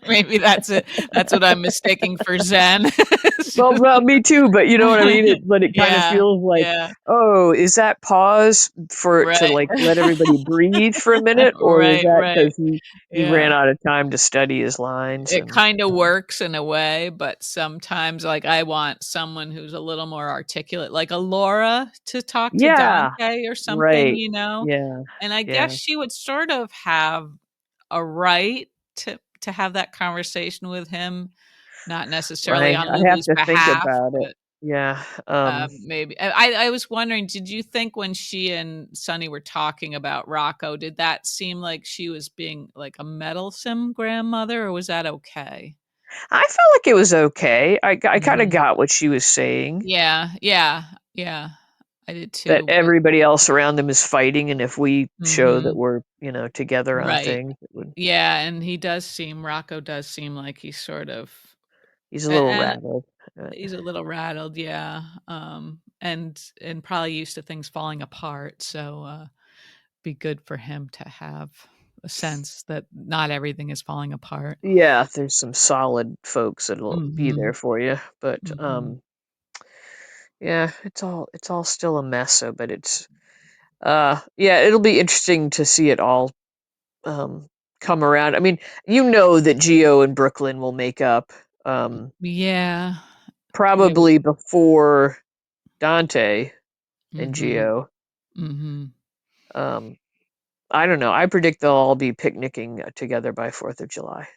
maybe that's it. That's what I'm mistaking for zen. well, me too, but you know what I mean. But it kind of Yeah, feels like, yeah, oh, is that pause to right. like let everybody breathe for a minute, or is Right, that right. because he ran Yeah. out of time to study his lines It and kinda works in a way, but sometimes, like, I want someone who's a little more articulate, like a Laura to talk to yeah, Dante or something, right, yeah, And I guess yeah, she would sort of have a right to have that conversation with him, not necessarily right. on I have Lulu's to think behalf, about it. but, Yeah, maybe I was wondering, did you think when she and Sonny were talking about Rocco, did that seem like she was being, like, a meddlesome grandmother, or was that okay? I felt like it was okay. I kind of Mhm. got what she was saying. Yeah, yeah, yeah. I did That too, but everybody else around them is fighting, and if we show that mhm. we're together on Right. things, it would. Yeah, and Rocco does seem like he's sort of He's a little and rattled. he's a little rattled, yeah, and probably used to things falling apart. So be good for him to have a sense that not everything is falling apart. Yeah, there's some solid folks that'll be there Mhm. for you, but Mhm. yeah, it's all still a mess. So, but it's yeah, it'll be interesting to see it all um come around. I mean, that Geo and Brooklyn will make up Yeah. It probably before Dante and Mhm. Geo. Mhm. Um, I don't know. I predict they'll all be picnicking together by 4th of July.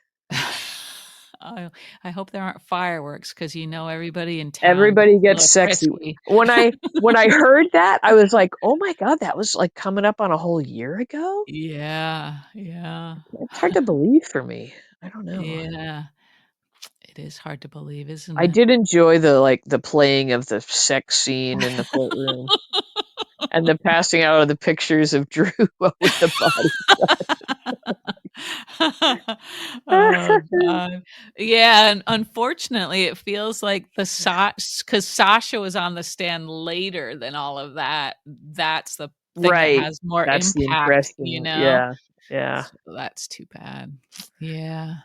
I I hope there aren't fireworks because everybody in town gets Everybody a gets little sexy. frisky. When I heard that, I was like, "Oh my god, that was like coming up on a whole year ago?" Yeah, yeah, It's hard to believe for me. I don't know. yeah. It is hard to believe, isn't I it? did enjoy the playing of the sex scene in the courtroom and the passing out of the pictures of Drew with the body. Oh god. Yeah, and unfortunately, it feels like because Sasha was on the stand later than all of that. That's the thing that Right. has more That's the impact, impression. Yeah. Yeah. So that's too bad. Yeah,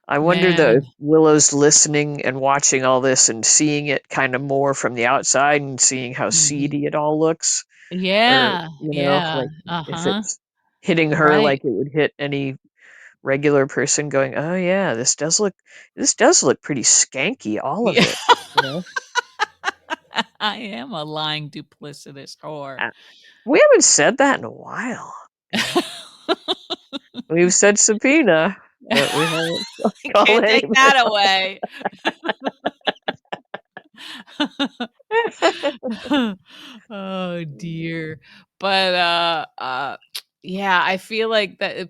I wonder though man. if Willow's listening and watching all this and seeing it kind of more from the outside and seeing how Mhm. seedy it all looks, or Yeah, yeah, like if uh-huh, it's hitting her right. like it would hit any regular person going, "Oh yeah, this does look pretty skanky, all of Yeah. it." You know? I am a lying, duplicitous whore. Uh, we haven't said that in a while. Yeah. We've said subpoena, but we haven't You called can't take anybody. that away. Oh, dear. But, yeah, I feel like that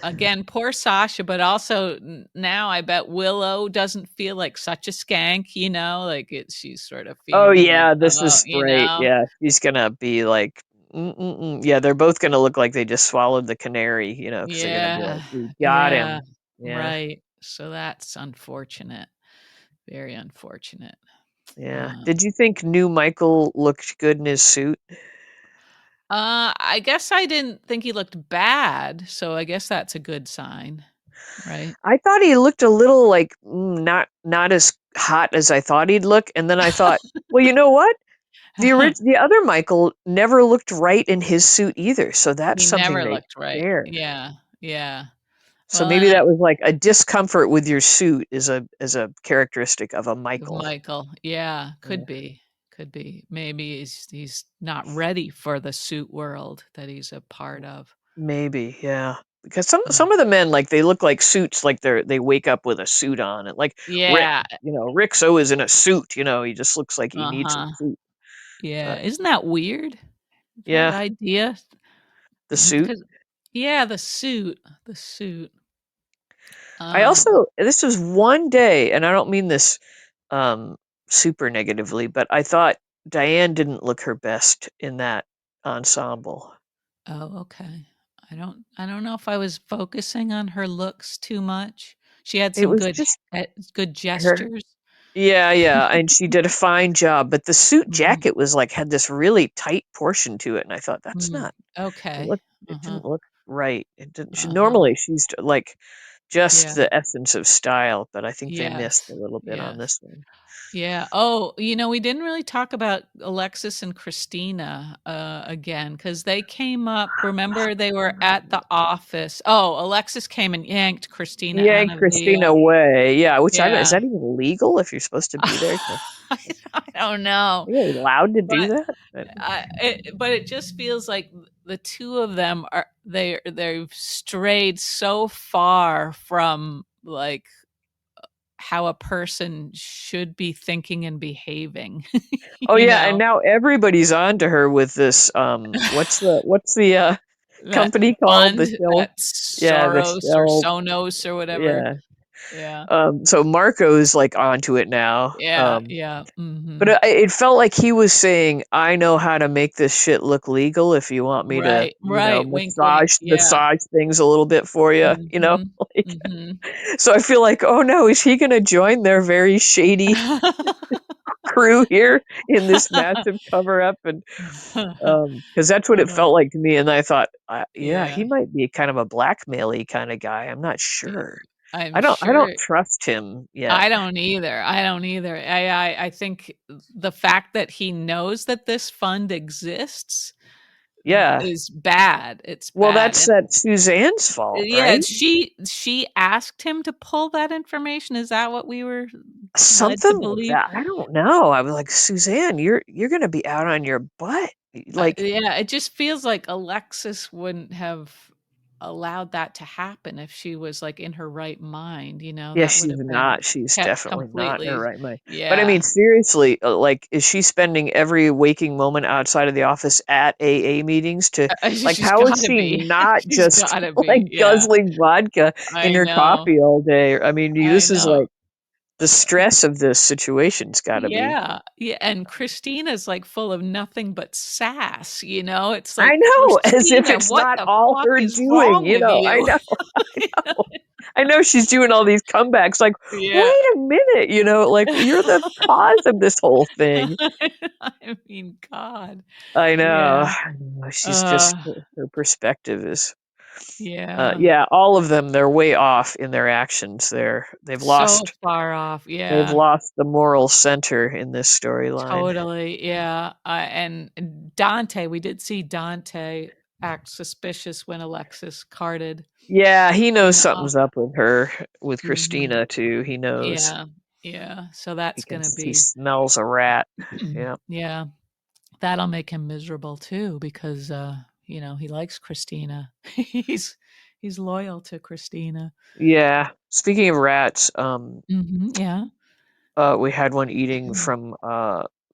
again, poor Sasha, but also now I bet Willow doesn't feel like such a skank, like, she's sort of Oh feeling like, yeah, this is right. Yeah, she's gonna be like, mm-mm-mm. Yeah, they're both gonna look like they just swallowed the canary, because they're gonna be like, Yeah, "We got yeah, him." Yeah, right. So that's unfortunate, very unfortunate. yeah. Uh Did you think new Michael looked good in his suit? I guess I didn't think he looked bad, so I guess that's a good sign, right? I thought he looked a little like not as hot as I thought he'd look, and then I thought, well, you know what? The other Michael never looked right in his suit either, so that's He something never they looked right. shared. Yeah, yeah. So Well, maybe and that was like a discomfort with your suit is a characteristic of a of Michael. Michael, yeah, Yeah, could be. Maybe he's not ready for the suit world that he's a part of. maybe, yeah. Because some Mm. of the men like they look like suits, like they wake up with a suit on, and like Rick, Yeah, Rick's always in a suit. He just looks like he needs a uh-huh. suit. Yeah, But isn't that weird? That yeah, idea? the suit. Because yeah, the suit. I Um, also this was one day, and I don't mean this um super negatively, but I thought Diane didn't look her best in that ensemble. oh, okay. I don't know if I was focusing on her looks too much. She had It some was good just good her. gestures. Yeah, yeah, and she did a fine job, but the suit Mhm. jacket was like had this really tight portion to it, and I thought that's Mm, not it okay. looked it Uh-huh. didn't look right. It didn't she Uh-huh. normally she's like just Yeah. the essence of style, but I think they missed a Yes. little bit on Yes. this one. Yeah. Oh, we didn't really talk about Alexis and Christina again because they came up. Remember, they were at the office. Oh, Alexis came and yanked Christina out Yank of the. Christina away. Yeah, which I don't is Yeah. that even legal if you're supposed to be there? I don't know, Are you allowed to do but that? it just feels like the two of them they've strayed so far from like how a person should be thinking and behaving, Oh you yeah, and know? now everybody's on to her with this what's the That company called? fund, The Shell? that Yeah, the Soros or Shell. Sonos or whatever. Yeah. Yeah. So Marco's like onto it now. Yeah, yeah, But mhm. it felt like he was saying, "I know how to make this shit look legal if you want me to, Right, right, wink, wink, massage yeah. massage things a little bit for you." Mhm, Like, mhm. so I feel like, oh no, is he going to join their very shady crew here in this massive cover up, and because that's what it Uh, felt like to me. And I thought, yeah, yeah, he might be kind of a blackmail-y kind of guy. I'm not sure. I'm I don't sure. trust him yet. I don't either. I don't either. I think the fact that he knows that this fund exists Yeah. is bad. It's Well, bad, that's and that Suzanne's fault, yeah, right? she asked him to pull that information. Is that what we were led to Something like believe? that. I don't know. I was like, Suzanne, you're gonna be out on your butt. Like, Yeah, it just feels like Alexis wouldn't have allowed that to happen if she was, like, in her right mind, yeah, that would she's have been not. She's kept definitely not in her completely. right mind. But I mean, Yeah. seriously, like, is she spending every waking moment outside of the office at AA meetings to, like, She's how is gotta she be. not She's just gotta like be, yeah. guzzling vodka in I her know, coffee all day? I mean, I this is know. like the stress of this situation's got to be. Yeah, yeah, and Christina's, like, full of nothing but sass, It's I like, know, as if "Christina, it's what not the all fuck her is doing. wrong with I you?" know. I know she's doing all these comebacks. Like, Yeah. wait a minute, like you're the cause of this whole thing. I mean, God. I know. Yeah. I know. She's just Uh, her perspective is. yeah. Yeah, all of them. They're way off in their actions. So far off, They've yeah. lost the moral center in this storyline. Totally, yeah, and Dante, we did see Dante act suspicious when Alexis carted Yeah, he knows Christina off. something's up with her, with Mhm. Christina too. He knows. Yeah, yeah, so that's gonna He be smells a rat. Yeah. yeah, that'll make him miserable too because, he likes Christina. He's he's loyal to Christina. Yeah. Speaking of rats, Mhm, yeah. we had one eating from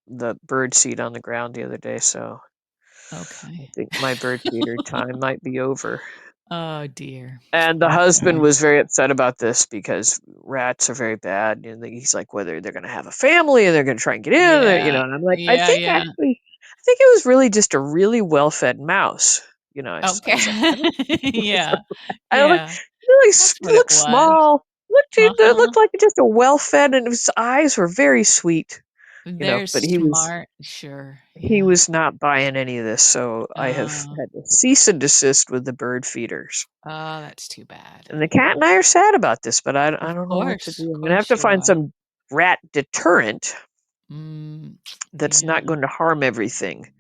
the bird seed on the ground the other day, so I Okay. think my bird feeder time might be over. Oh, dear. And the husband Okay. was very upset about this because rats are very bad. And he's like, whether they're going to have a family and they're going to try and get in, Yeah. and I'm like, Yeah, yeah. I think it was really just a really well fed mouse. I Okay. was like, I don't, Yeah. I don't like, Yeah. it That's what it looked was. small. It Uh-huh. looked like just a well fed, and his eyes were very sweet, They're but smart. Sure. he Yeah. was not buying any of this. So I have Oh. had to cease and desist with the bird feeders. Oh, that's too bad. And the cat and I are sad about this, but I don't know what to do. Of I'm gonna have course to you find are. some rat deterrent Mm, that's yeah. not going to harm everything.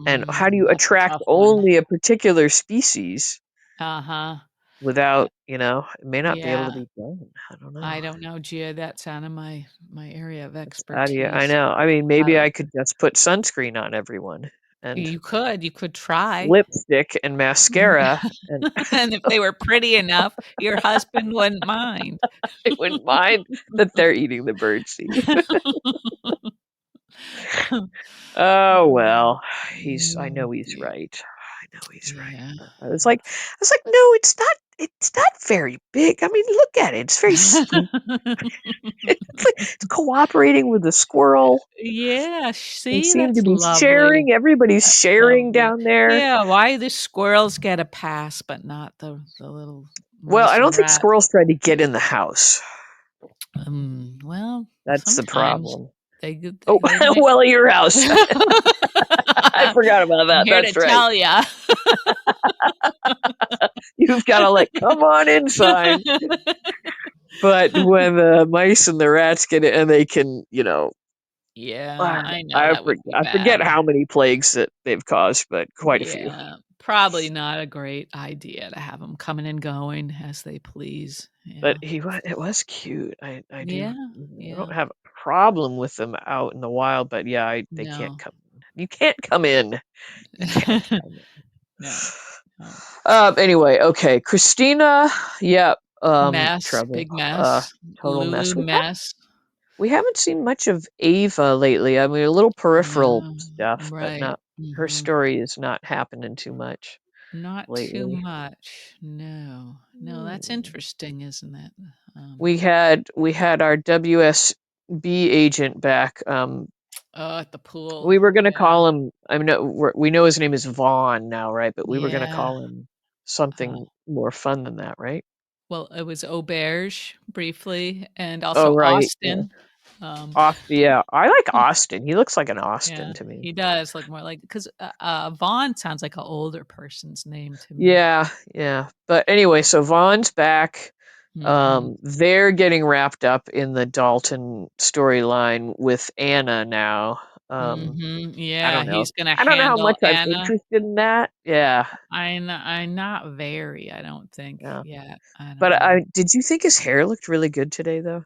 And how do you That's a attract tough one. only a particular species Uh-huh. without, Uh, it may not be able to yeah. be done. I don't know. I don't know, Gia. That's out of my area of It's out of you. I expertise. know. I mean, I maybe I don't could just put sunscreen on everyone and you could try. lipstick and mascara, and And if they were pretty enough, your husband wouldn't mind. I wouldn't mind that they're eating the birdseed. Oh well, I Oh, know he's dear. right. I know he's right. Yeah. But I was like, no, it's not very big. I mean, look at it. It's very sweet. It's cooperating with the squirrel. Yeah, They see, seem to that's be lovely. sharing. Everybody's That's sharing lovely. down there. Yeah, why the squirrels get a pass, but not the little Well, I mice don't and think rats. squirrels tried to get in the house. Well, That's the sometimes problem. Oh, they might. well, at your house. I I'm forgot about that. here to That's right. tell ya. You've got to come on inside. But when the mice and the rats get it, and they can, Yeah, I know I that would be I forget bad. how many plagues that they've caused, but quite a few. Yeah, probably not a great idea to have them coming and going as they please. But Yeah. it was cute. I do. Yeah, I don't yeah. have a problem with them out in the wild, but yeah, they can't No. come in. You can't come in. You can't come in. No, no. Anyway, okay, Christina. Yep. Mess, Trouble. big mess, Total mess. Lulu mess. We haven't seen much of Ava lately. I mean, a little peripheral No, stuff, but right. not her Mhm. story is not happening too much Not too lately. much. No. No, that's Hmm. interesting, isn't it? We had our WSB agent back. Oh, at the pool. We were gonna Yeah. call him. I mean, we know his name is Vaughn now, right? But we were gonna Yeah. call him Uh, something more fun than that, right? well, it was Auberge briefly and Oh, also right. Yeah. Austin. Um, Yeah, I like Austin. He looks like an yeah, Austin to me. he does look more like because Vaughn sounds like an older person's name to me. Yeah, yeah. But anyway, so Vaughn's back. Hmm. They're getting wrapped up in the Dalton storyline with Anna now. Um, Hmm. I Yeah, don't know. he's gonna I don't know how handle much I'm Anna. interested in that. Yeah, I'm not very. I don't think yeah. yet. I don't But know. did you think his hair looked really good today, though?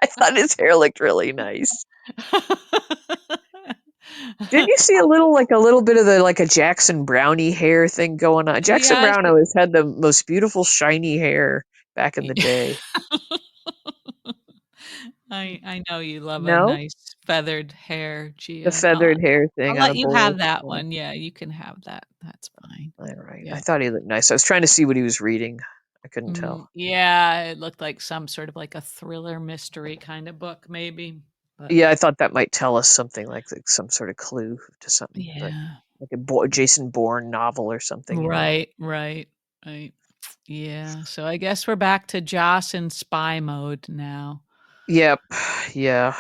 I thought his hair looked really nice. Didn't you see a little bit of the like a Jackson Brownie hair thing going on? Jackson Yes. Brown always had the most beautiful shiny hair back in the day. I know you love a No, nice feathered hair, the Gia. feathered hair I'll thing on let a you boy. have that Yeah. one. Yeah, you can have that. That's fine. All right. I Yeah. thought he looked nice. I was trying to see what he was reading. I couldn't tell. Yeah, it looked like some sort of like a thriller mystery kind of book, maybe. But Yeah, I thought that might tell us something like some sort of clue to something, but yeah. like a Jason Bourne novel or something, you know. Right, right, right. Yeah. So I guess we're back to Joss in spy mode now. Yep. Yeah.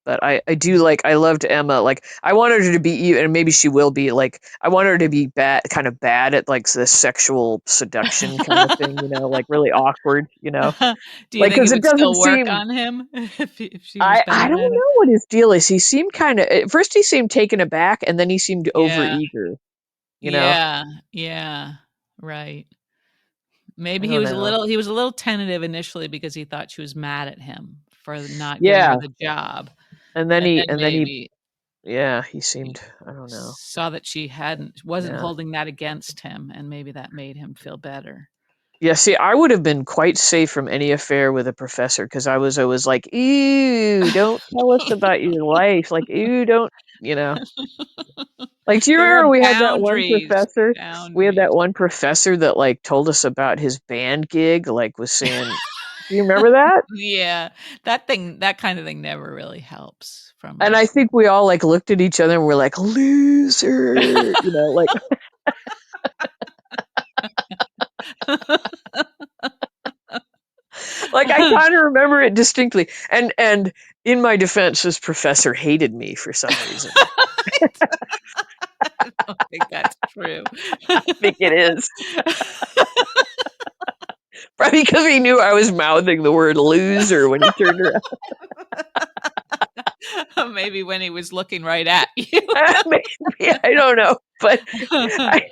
But I do like I loved Emma. Like I wanted her to be and maybe she will be like I want her to be bad kind of bad at like the sexual seduction kind of thing, you know, like really awkward, you know. Do you Like think it cuz it would doesn't still work seem on him if she was I bad don't at it? know what his deal is. He seemed kind of at first he seemed taken aback and then he seemed Yeah. overeager, you know. Yeah. Yeah. Right. I Maybe don't know. he was a little tentative initially because he thought she was mad at him for not giving her Yeah. the job, And and then he maybe yeah, he he seemed I don't know. saw that she hadn't wasn't Yeah. holding that against him, and maybe that made him feel better. Yeah, see, I would have been quite safe from any affair with a professor because I was always like, "Ew, don't tell us about your life." Like, "Ew, don't," you know. Like, do you There are remember we had that one boundaries, professor? We had that boundaries. one professor that like told us about his band gig, like was saying, "Do you remember that?" Yeah, that kind of thing never really helps from And a I think we all like looked at each other and we're like, "Loser," you know, like like I kind of remember it distinctly. And in my defense, this professor hated me for some reason. I don't think that's true. I think it is. Probably because he knew I was mouthing the word loser when he turned around. Maybe when he was looking right at you. Maybe, I don't know. I,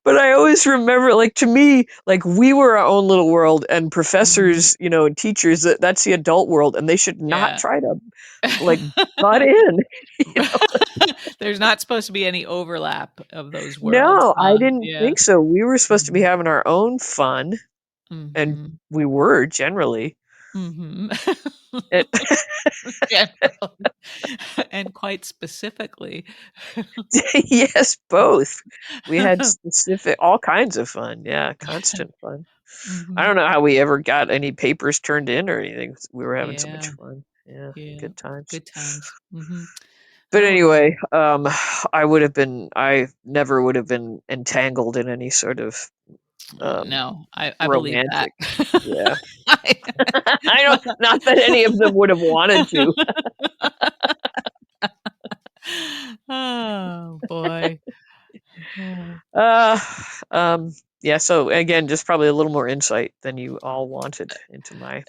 but I always remember, like, to me, like, we were our own little world, and Mhm. professors, you know, and teachers, that's the adult world, and they should not Yeah. try to, like, butt in. There's not supposed to be any overlap of those worlds, No, I huh? didn't Yeah. think so. We were supposed to be Mhm. having our own fun, and Mhm. we were generally. Mhm. It, Generally, and quite specifically. yes, both. We had specific, all kinds of fun. Yeah, constant fun. I Mhm. don't know how we ever got any papers turned in or anything. We were having so much Yeah, fun. Yeah, yeah. good times. Good times. Mhm. But Oh, well. anyway, I never would have been entangled in any sort of um, No, I believe that. romantic. Yeah, I I don't. Not that any of them would have wanted to. Oh, boy. Oh. Uh, um, yeah. So again, just probably a little more insight than you all wanted into my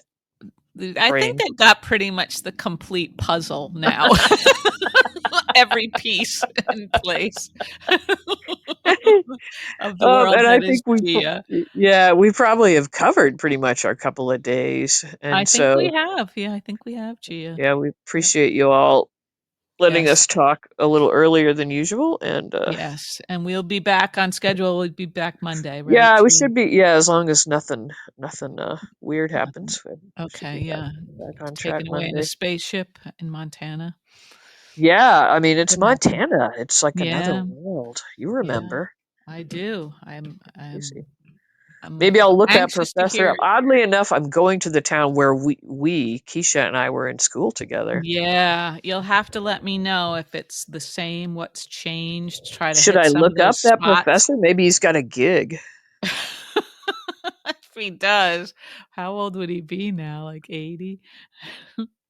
I think brain. I got pretty much the complete puzzle now. Every piece in place of the world And I that is think Gia. yeah, we probably have covered pretty much our couple of days, I and think we so have. Yeah, I think we have, Gia. yeah, we Yeah. appreciate you all letting Yes. us talk a little earlier than usual, and Yes. And we'll be back on schedule. We'll be back Monday, right, yeah, we Gia? should be yeah, as long as nothing weird Nothing. happens, we should Okay, be yeah. back on track Taken away in a Monday. spaceship in Montana. Yeah, I mean it's Could happen. Montana. It's like another Yeah, world. You yeah. remember? I do. Crazy. I'm Maybe I'll look that anxious to professor up. hear. Oddly enough, I'm going to the town where Keisha and I were in school together. Yeah, you'll have to let me know if it's the same, what's changed, try to Should hit I some of look up those that spots. professor? Maybe he's got a gig. I he does. How old would he be now? Like 80?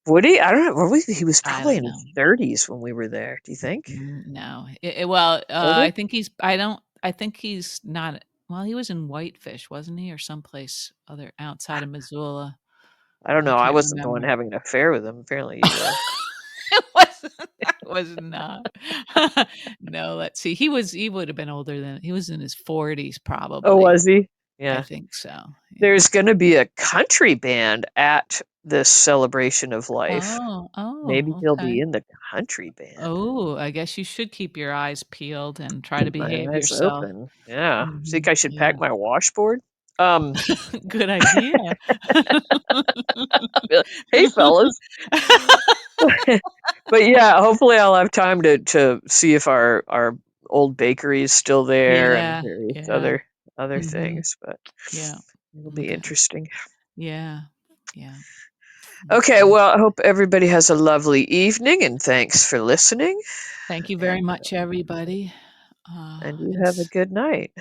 Would he? I don't know. He was I probably don't in know. his 30s when we were there. Do you think? No. Well, Older? I think he's I don't I think he's not well, he was in Whitefish, wasn't he? Or someplace other outside of Missoula. I don't I know. I can't wasn't the one remember. having an affair with him. Apparently you were. It wasn't I was not. No, let's see. He would have been older than he was in his 40s Oh, probably. was he? I Yeah. think so. Yeah. There's going to be a country band at this celebration of life. Maybe Oh, he'll be okay. in the country band. Oh, I guess you should keep your eyes peeled and try to Keep my behave eyes yourself. open. Yeah. Think I should pack Yeah. my washboard? Um, Good idea. hey fellas. But yeah, hopefully I'll have time to see if our old bakery is still there and Yeah, various yeah. other Mhm. things, but Yeah. it'll be Okay. interesting. Yeah. Yeah. Okay, Okay. well, I hope everybody has a lovely evening and thanks for listening. Thank you very And much, everybody. you And have a good night.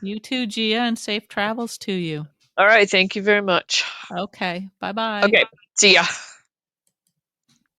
you too, Gia, and safe travels to you. All right, thank you very much. Okay. Bye bye. Okay, see ya.